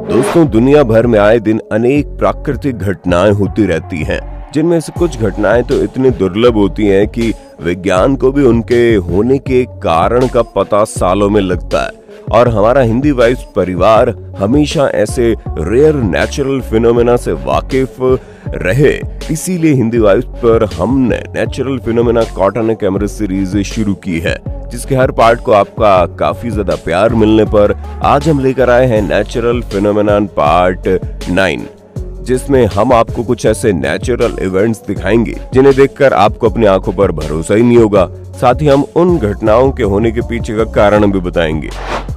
दोस्तों, दुनिया भर में आए दिन अनेक प्राकृतिक घटनाएं होती रहती हैं, जिनमें से कुछ घटनाएं तो इतनी दुर्लभ होती हैं कि विज्ञान को भी उनके होने के कारण का पता सालों में लगता है। और हमारा हिंदी वाइब्स परिवार हमेशा ऐसे रेयर नेचुरल फिनोमेना से वाकिफ रहे, इसीलिए हिंदी वाइब्स पर हमने natural phenomena caught on camera series शुरू की है, जिसके हर पार्ट को आपका काफी ज्यादा प्यार मिलने पर आज हम लेकर आए हैं नेचुरल फिनोमेनन पार्ट 9, जिसमें हम आपको कुछ ऐसे नेचुरल इवेंट्स दिखाएंगे जिन्हें देखकर आपको अपनी आंखों पर भरोसा ही नहीं होगा। साथ ही हम उन घटनाओं के होने के पीछे का कारण भी बताएंगे।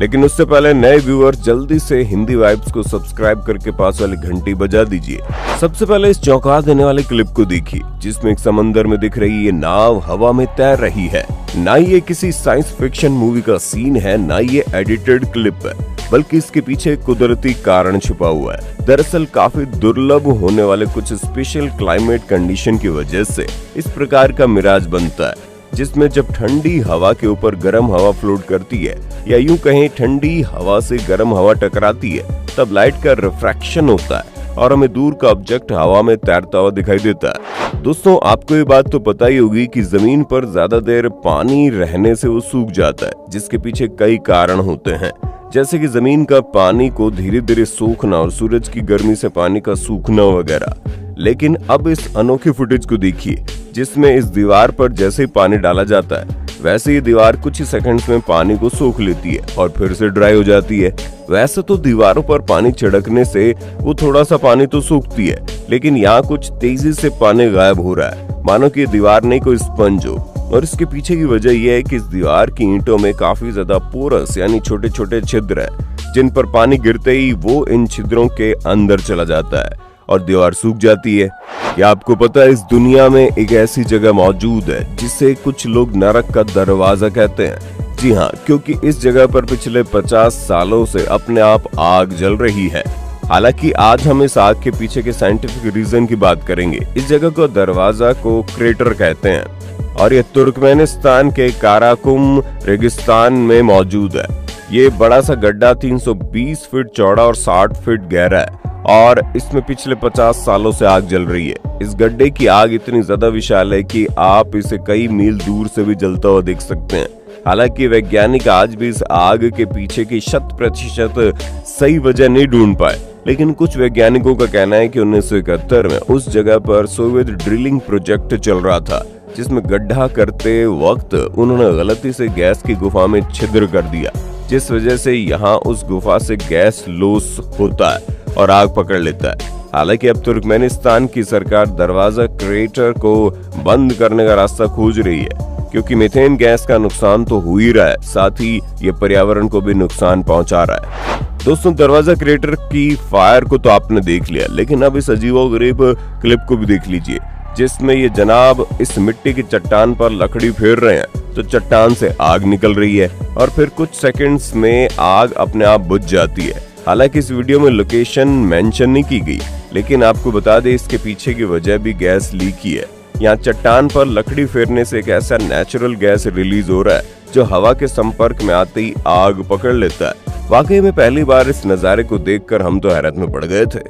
लेकिन उससे पहले नए व्यूअर जल्दी से हिंदी वाइब्स को सब्सक्राइब करके पास वाली घंटी बजा दीजिए। सबसे पहले इस चौंका देने वाले क्लिप को देखिए, जिसमें एक समंदर में दिख रही ये नाव हवा में तैर रही है। ना ये किसी साइंस फिक्शन मूवी का सीन है, ना ये एडिटेड क्लिप है, बल्कि इसके पीछे कुदरती कारण छुपा हुआ है। दरअसल काफी दुर्लभ होने वाले कुछ स्पेशल क्लाइमेट कंडीशन की वजह से इस प्रकार का मिराज बनता है, जिसमें जब ठंडी हवा के ऊपर गर्म हवा फ्लोट करती है, या यूं कहें ठंडी हवा से गर्म हवा टकराती है, तब लाइट का रिफ्रैक्शन होता है और हमें दूर का ऑब्जेक्ट हवा में तैरता हुआ दिखाई देता है। दोस्तों, आपको ये बात तो पता ही होगी कि जमीन पर ज्यादा देर पानी रहने से वो सूख जाता है, जिसके पीछे कई कारण होते हैं, जैसे कि जमीन का पानी को धीरे धीरे सूखना और सूरज की गर्मी से पानी का सूखना वगैरह। लेकिन अब इस अनोखी फुटेज को देखिए, जिसमें इस दीवार पर जैसे ही पानी डाला जाता है, वैसे ही दीवार कुछ ही सेकंड्स में पानी को सोख लेती है और फिर से ड्राई हो जाती है। वैसे तो दीवारों पर पानी छिड़कने से वो थोड़ा सा पानी तो सूखती है, लेकिन यहाँ कुछ तेजी से पानी गायब हो रहा है, मानो कि दीवार नहीं कोई स्पंज हो। और इसके पीछे की वजह यह है कि इस दीवार की ईंटों में काफी ज्यादा पोरस यानी छोटे छोटे छिद्र है, जिन पर पानी गिरते ही वो इन छिद्रों के अंदर चला जाता है और दीवार सूख जाती है। क्या आपको पता है, इस दुनिया में एक ऐसी जगह मौजूद है जिसे कुछ लोग नरक का दरवाजा कहते हैं। जी हाँ, क्योंकि इस जगह पर पिछले 50 सालों से अपने आप आग जल रही है। हालांकि आज हम इस आग के पीछे के साइंटिफिक रीजन की बात करेंगे। इस जगह को दरवाजा को क्रेटर कहते हैं और ये तुर्कमेनिस्तान के काराकुम रेगिस्तान में मौजूद है। ये बड़ा सा गड्ढा 320 फीट चौड़ा और 60 फीट गहरा है और इसमें पिछले 50 सालों से आग जल रही है। इस गड्ढे की आग इतनी ज्यादा विशाल है कि आप इसे कई मील दूर से भी जलता हुआ देख सकते हैं। हालांकि वैज्ञानिक आज भी इस आग के पीछे की 100% सही वजह नहीं ढूंढ पाए, लेकिन कुछ वैज्ञानिकों का कहना है कि 1971 में उस जगह पर सोवियत ड्रिलिंग प्रोजेक्ट चल रहा था, जिसमें गड्ढा करते वक्त उन्होंने गलती से गैस की गुफा में छिद्र कर दिया, जिस वजह से यहाँ उस गुफा से गैस लॉस होता है और आग पकड़ लेता है। हालांकि अब तुर्कमेनिस्तान की सरकार दरवाजा क्रेटर को बंद करने का रास्ता खोज रही है, क्योंकि मीथेन गैस का नुकसान तो हो ही रहा है, साथ ही ये पर्यावरण को भी नुकसान पहुंचा रहा है। दोस्तों, दरवाजा क्रेटर की फायर को तो आपने देख लिया, लेकिन अब इस अजीबोगरीब क्लिप को भी देख लीजिए, जिसमें ये जनाब इस मिट्टी की चट्टान पर लकड़ी फेर रहे हैं, तो चट्टान से आग निकल रही है और फिर कुछ सेकंड्स में आग अपने आप बुझ जाती है। हालांकि इस वीडियो में लोकेशन मेंशन नहीं की गई, लेकिन आपको बता दें इसके पीछे की वजह भी गैस लीक ही है। यहाँ चट्टान पर लकड़ी फेरने से एक ऐसा नेचुरल गैस रिलीज हो रहा है जो हवा के संपर्क में आते ही आग पकड़ लेता है। वाकई में पहली बार इस नजारे को देखकर हम तो हैरत में पड़ गए थे।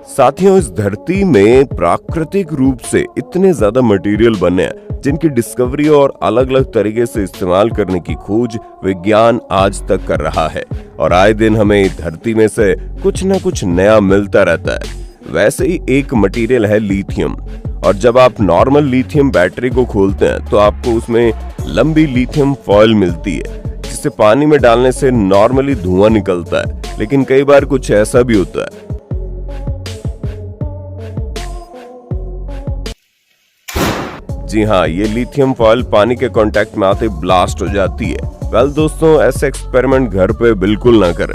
साथियों, इस धरती में प्राकृतिक रूप से इतने ज्यादा मटेरियल बने हैं जिनकी डिस्कवरी और अलग अलग तरीके से इस्तेमाल करने की खोज विज्ञान आज तक कर रहा है, और आए दिन हमें धरती में से कुछ न कुछ नया मिलता रहता है। वैसे ही एक मटेरियल है लिथियम, और जब आप नॉर्मल लिथियम बैटरी को खोलते हैं तो आपको उसमें लंबी लिथियम फॉइल मिलती है, जिसे पानी में डालने से नॉर्मली धुआं निकलता है, लेकिन कई बार कुछ ऐसा भी होता है। जी हाँ, ये लिथियम फॉइल पानी के कांटेक्ट में आते ब्लास्ट हो जाती है। वेल दोस्तों, ऐसे एक्सपेरिमेंट घर पे बिल्कुल ना करें।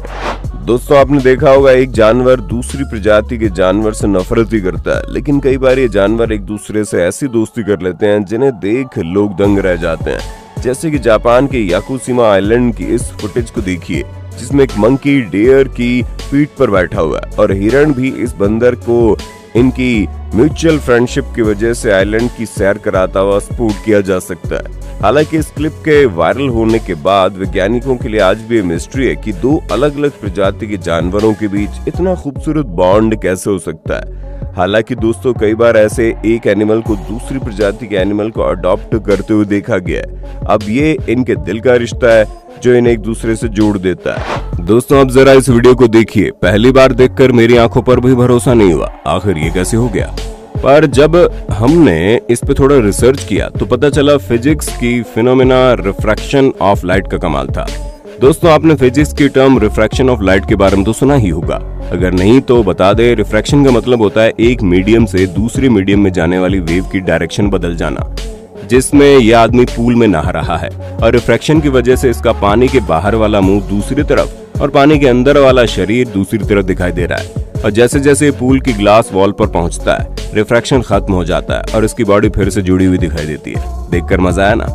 दोस्तों, आपने देखा होगा एक जानवर दूसरी प्रजाति के जानवर से नफरत ही करता है, लेकिन कई बार ये जानवर एक दूसरे से ऐसी दोस्ती कर लेते हैं जिन्हें देख लोग दंग रह जाते हैं। जैसे कि जापान के याकुशिमा आइलैंड की इस फुटेज को देखिए, जिसमें एक मंकी डेयर की पीठ पर बैठा हुआ है और हिरण भी इस बंदर को इनकी म्यूचुअल फ्रेंडशिप की वजह से आइलैंड की सैर कराता हुआ स्पॉट किया जा सकता है। हालांकि इस क्लिप के वायरल होने के बाद वैज्ञानिकों के लिए आज भी मिस्ट्री है कि दो अलग अलग प्रजाति के जानवरों के बीच इतना खूबसूरत बॉन्ड कैसे हो सकता है। हालांकि दोस्तों कई बार ऐसे एक एनिमल को दूसरी प्रजाति के एनिमल को अडॉप्ट करते हुए देखा गया है। अब ये इनके दिल का रिश्ता है जो इन्हें एक दूसरे से जोड़ देता है। दोस्तों अब जरा इस वीडियो को देखिए। पहली बार देखकर मेरी आंखों पर भी भरोसा नहीं हुआ, आखिर ये कैसे हो गया। पर जब हमने इस पे थोड़ा रिसर्च किया तो पता चला फिजिक्स की फिनोमेना रिफ्रैक्शन ऑफ लाइट का कमाल था। दोस्तों आपने फिजिक्स की टर्म रिफ्रैक्शन ऑफ लाइट के बारे में तो सुना ही होगा, अगर नहीं तो बता दे। रिफ्रैक्शन का मतलब होता है एक मीडियम से दूसरे मीडियम में जाने वाली वेव की डायरेक्शन बदल जाना, जिसमें यह आदमी पूल में नहा रहा है और रिफ्रैक्शन की वजह से इसका पानी के बाहर वाला मुंह दूसरी तरफ और पानी के अंदर वाला शरीर दूसरी तरफ दिखाई दे रहा है। और जैसे जैसे पूल की ग्लास वॉल पर पहुंचता है रिफ्रैक्शन खत्म हो जाता है और इसकी बॉडी फिर से जुड़ी हुई दिखाई देती है। देखकर मजा आया ना।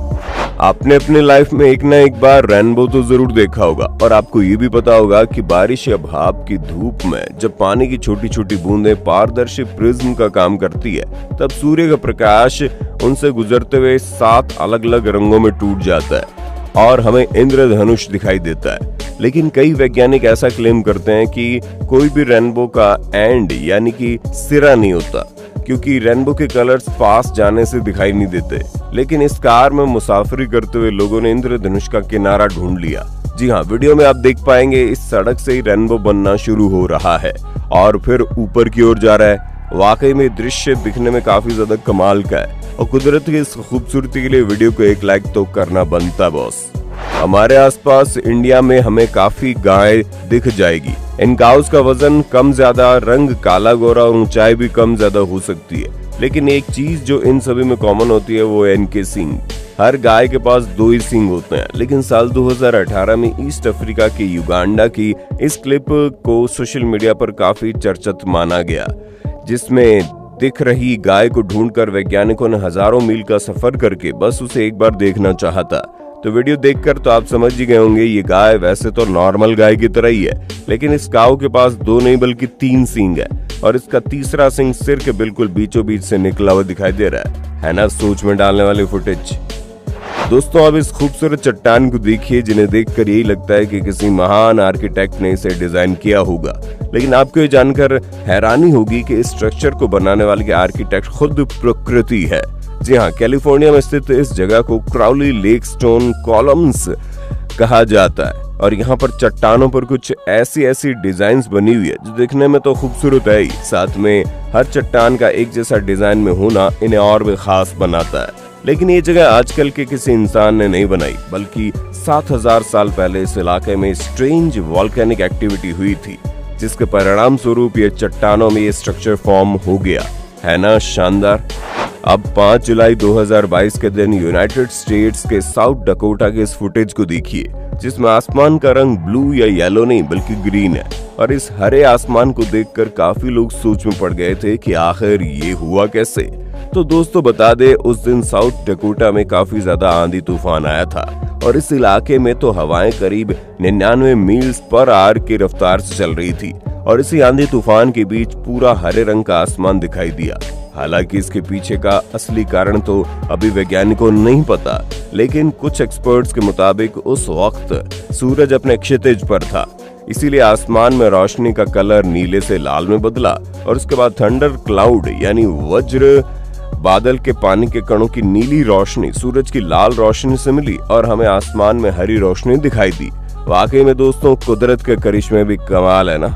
आपने अपने लाइफ में एक ना एक बार रेनबो तो जरूर देखा होगा और आपको ये भी पता होगा कि बारिश या भाप की धूप में जब पानी की छोटी छोटी बूंदें पारदर्शी प्रिज्म का काम करती है तब सूर्य का प्रकाश उनसे गुजरते हुए 7 अलग अलग रंगों में टूट जाता है और हमें इंद्रधनुष दिखाई देता है। लेकिन कई वैज्ञानिक ऐसा क्लेम करते हैं कि कोई भी रेनबो का एंड यानी कि सिरा नहीं होता, क्योंकि रेनबो के कलर्स पास जाने से दिखाई नहीं देते। लेकिन इस कार में मुसाफरी करते हुए लोगों ने इंद्रधनुष का किनारा ढूंढ लिया। जी हाँ, वीडियो में आप देख पाएंगे इस सड़क से ही रेनबो बनना शुरू हो रहा है और फिर ऊपर की ओर जा रहा है। वाकई में दृश्य दिखने में काफी ज्यादा कमाल का है और कुदरत की इस खूबसूरती के लिए वीडियो को एक लाइक तो करना बनता बॉस। हमारे आसपास इंडिया में हमें काफी गाय दिख जाएगी। इन काउस का वजन कम ज्यादा, रंग काला गोरा और ऊंचाई भी कम ज्यादा हो सकती है। लेकिन एक चीज जो इन सभी में कॉमन होती है वो है इनके सींग। हर गाय के पास 2 ही सींग होते हैं। लेकिन साल 2018 में ईस्ट अफ्रीका के युगांडा की इस क्लिप को सोशल मीडिया पर काफी चर्चित माना गया, जिसमें दिख रही गाय को ढूंढकर वैज्ञानिकों ने हजारों मील का सफर करके बस उसे एक बार देखना चाहा था। तो वीडियो देखकर तो आप समझ ही गए होंगे ये गाय वैसे तो नॉर्मल गाय की तरह ही है, लेकिन इस काऊ के पास 2 नहीं बल्कि 3 सींग है और इसका तीसरा सींग सिर के बिल्कुल बीचों बीच से निकला हुआ दिखाई दे रहा है ना। सोच में डालने वाली फुटेज। दोस्तों अब इस खूबसूरत चट्टान को देखिए, जिन्हें देखकर यही लगता है कि किसी महान आर्किटेक्ट ने इसे डिजाइन किया होगा। लेकिन आपको ये जानकर हैरानी होगी कि इस स्ट्रक्चर को बनाने वाले आर्किटेक्ट खुद प्रकृति है। जी हाँ, कैलिफोर्निया में स्थित इस जगह को क्राउली लेक स्टोन कॉलम्स कहा जाता है और यहाँ पर चट्टानों पर कुछ ऐसी डिजाइन्स बनी हुई है जो दिखने में तो खूबसूरत है ही, साथ में हर चट्टान का एक जैसा डिजाइन में होना इन्हें और भी खास बनाता है। लेकिन ये जगह आजकल के किसी इंसान ने नहीं बनाई, बल्कि 7000 साल पहले इस इलाके में स्ट्रेंज वॉल्केनिक एक्टिविटी हुई थी, जिसके परिणाम स्वरूप ये चट्टानों में ये स्ट्रक्चर फॉर्म हो गया। है ना शानदार। अब 5 जुलाई 2022 के दिन यूनाइटेड स्टेट्स के साउथ डकोटा के इस फुटेज को देखिए, जिसमें आसमान का रंग ब्लू या येलो नहीं बल्कि ग्रीन है। और इस हरे आसमान को देखकर काफी लोग सोच में पड़ गए थे कि आखिर ये हुआ कैसे। तो दोस्तों बता दे, उस दिन साउथ डकोटा में काफी ज्यादा आंधी तूफान आया था और इस इलाके में तो हवाएं करीब 99 मील्स पर आवर की रफ्तार से चल रही थी और इसी आंधी तूफान के बीच पूरा हरे रंग का आसमान दिखाई दिया। हालांकि इसके पीछे का असली कारण तो अभी वैज्ञानिकों को नहीं पता, लेकिन कुछ एक्सपर्ट्स के मुताबिक उस वक्त सूरज अपने क्षितिज पर था, इसीलिए आसमान में रोशनी का कलर नीले से लाल में बदला और उसके बाद थंडर क्लाउड यानी वज्र बादल के पानी के कणों की नीली रोशनी सूरज की लाल रोशनी से मिली और हमें आसमान में हरी रोशनी दिखाई दी। वाकई में दोस्तों कुदरत के करिश्मे भी कमाल है ना।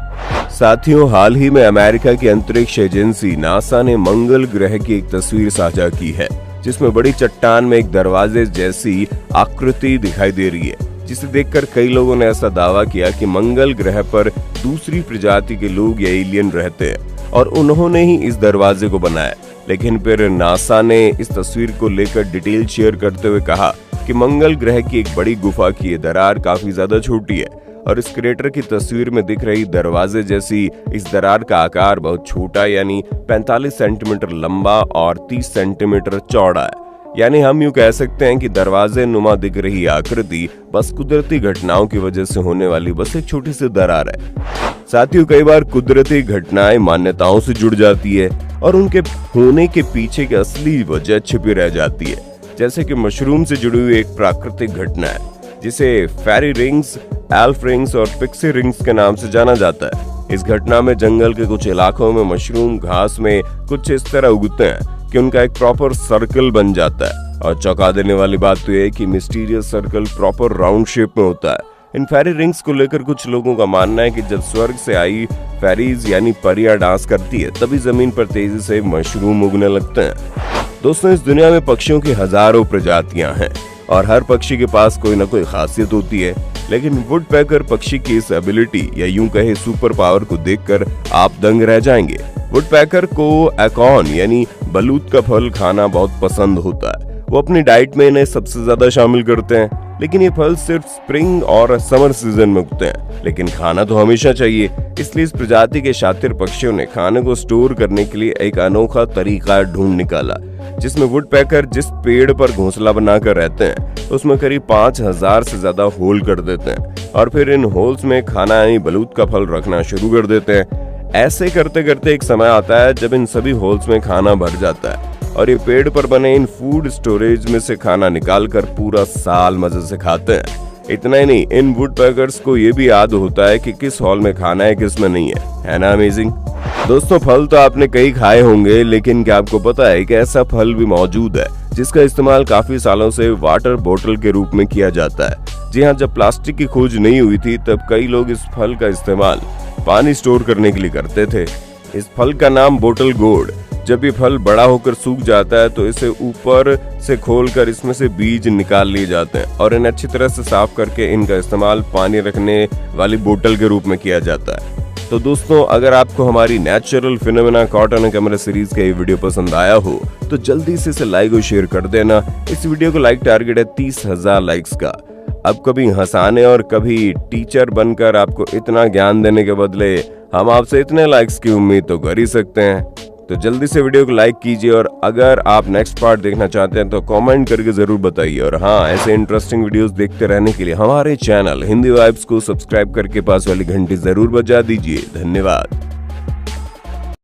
साथियों, हाल ही में अमेरिका की अंतरिक्ष एजेंसी नासा ने मंगल ग्रह की एक तस्वीर साझा की है, जिसमें बड़ी चट्टान में एक दरवाजे जैसी आकृति दिखाई दे रही है, जिसे देखकर कई लोगों ने ऐसा दावा किया कि मंगल ग्रह पर दूसरी प्रजाति के लोग या एलियन रहते हैं और उन्होंने ही इस दरवाजे को बनाया। लेकिन फिर नासा ने इस तस्वीर को लेकर डिटेल शेयर करते हुए कहा कि मंगल ग्रह की एक बड़ी गुफा की दरार काफी ज्यादा छोटी है और इस क्रेटर की तस्वीर में दिख रही दरवाजे जैसी इस दरार का आकार बहुत छोटा यानी 45 सेंटीमीटर लंबा और 30 सेंटीमीटर चौड़ा है। यानी हम यूं कह सकते हैं कि दरवाजे नुमा दिख रही आकृति बस कुदरती घटनाओं की वजह से होने वाली बस एक छोटी सी दरार है। साथियों, कई बार कुदरती घटनाएं मान्यताओं से जुड़ जाती है और उनके होने के पीछे की असली वजह छिपी रह जाती है। जैसे कि मशरूम से जुड़ी हुई एक प्राकृतिक घटना है जिसे फेरी रिंग्स, एल्फ रिंग्स और पिक्सी रिंग्स के नाम से जाना जाता है। इस घटना में जंगल के कुछ इलाकों में मशरूम घास में कुछ इस तरह उगते हैं कि उनका एक प्रॉपर सर्कल बन जाता है। और चौंका देने वाली बात तो यह है कि mysterious circle proper round shape में होता है। इन फेरी रिंग्स को लेकर कुछ लोगों का मानना है कि जब स्वर्ग से आई फेरीज यानी परियां डांस करती है तभी जमीन पर तेजी से मशरूम उगने लगते हैं। दोस्तों, इस दुनिया में पक्षियों की हजारों प्रजातियां हैं और हर पक्षी के पास कोई ना कोई खासियत होती है, लेकिन वुडपेकर पक्षी की इस एबिलिटी या यूं कहे सुपर पावर को देखकर आप दंग रह जाएंगे। वुडपेकर को एकॉर्न यानी बलूत का फल खाना बहुत पसंद होता है। वो अपनी डाइट में इन्हें सबसे ज्यादा शामिल करते हैं, लेकिन ये फल सिर्फ स्प्रिंग और समर सीजन में उगते हैं, लेकिन खाना तो हमेशा चाहिए। इसलिए इस प्रजाति के शातिर पक्षियों ने खाने को स्टोर करने के लिए एक अनोखा तरीका ढूंढ निकाला, जिसमें वुडपेकर जिस पेड़ पर घोंसला बनाकर रहते हैं उसमें करीब 5000 से ज्यादा होल कर देते हैं और फिर इन होल्स में खाना यानी बलूत का फल रखना शुरू कर देते हैं। ऐसे करते करते एक समय आता है जब इन सभी होल्स में खाना भर जाता है और ये पेड़ पर बने इन फूड स्टोरेज में से खाना निकालकर पूरा साल मजे से खाते हैं। इतना ही नहीं, इन वुडपेकर्स को ये भी याद होता है कि किस हॉल में खाना है किस में नहीं है ना अमेजिंग। दोस्तों, फल तो आपने कई खाए होंगे, लेकिन क्या आपको पता है कि ऐसा फल भी मौजूद है जिसका इस्तेमाल काफी सालों से वाटर बोतल के रूप में किया जाता है। जी हाँ, जब प्लास्टिक की खोज नहीं हुई थी तब कई लोग इस फल का इस्तेमाल पानी स्टोर करने के लिए करते थे। इस फल का नाम बोतल गोर्ड। जब ये फल बड़ा होकर सूख जाता है तो इसे ऊपर से खोलकर इसमें से बीज निकाल लिए जाते हैं और इन्हें अच्छी तरह से साफ करके इनका इस्तेमाल पानी रखने वाली बोतल के रूप में किया जाता है। तो दोस्तों, अगर आपको हमारी natural phenomena caught on camera series का ये वीडियो पसंद आया हो तो जल्दी से इसे लाइक और शेयर कर देना। इस वीडियो को लाइक टारगेट है 30,000 लाइक्स का। अब कभी हंसाने और कभी टीचर बनकर आपको इतना ज्ञान देने के बदले हम आपसे इतने लाइक्स की उम्मीद तो कर ही सकते हैं। तो जल्दी से वीडियो को लाइक कीजिए और अगर आप नेक्स्ट पार्ट देखना चाहते हैं तो कमेंट करके जरूर बताइए। और हाँ, ऐसे इंटरेस्टिंग वीडियोस देखते रहने के लिए हमारे चैनल हिंदी वाइब्स को सब्सक्राइब करके पास वाली घंटी जरूर बजा दीजिए। धन्यवाद।